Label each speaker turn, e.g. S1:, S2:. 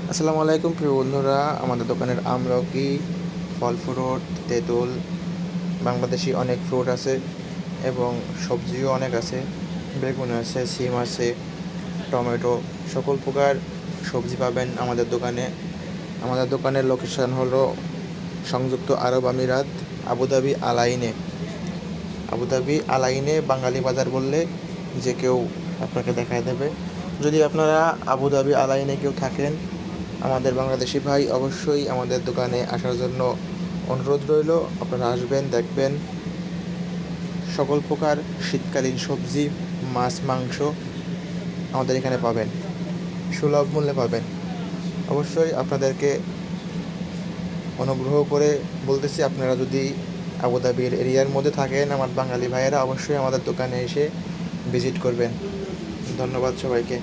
S1: আসসালামু আলাইকুম প্রিয় বন্ধুরা, আমাদের দোকানের আমলকি, ফল ফ্রুট, তেঁতুল, বাংলাদেশি অনেক ফ্রুট আছে এবং সবজিও অনেক আছে। বেগুন আছে, সিম আছে, টমেটো, সকল প্রকার সবজি পাবেন আমাদের দোকানে। আমাদের দোকানের লোকেশন হলো সংযুক্ত আরব আমিরাত, আবুধাবি আলাইনে। আবুধাবি আলাইনে বাঙালি বাজার বললে যে কেউ আপনাকে দেখায় দেবে। যদি আপনারা আবুধাবি আলাইনে কেউ থাকেন, আমাদের বাংলাদেশি ভাই, অবশ্যই আমাদের দোকানে আসার জন্য অনুরোধ রইল। আপনারা আসবেন, দেখবেন সকল প্রকার শীতকালীন সবজি, মাছ, মাংস আমাদের এখানে পাবেন, সুলভ মূল্যে পাবেন। অবশ্যই আপনাদেরকে অনুগ্রহ করে বলতেছি, আপনারা যদি আবুধাবির এরিয়ার মধ্যে থাকেন, আমার বাঙালি ভাইয়েরা অবশ্যই আমাদের দোকানে এসে ভিজিট করবেন। ধন্যবাদ সবাইকে।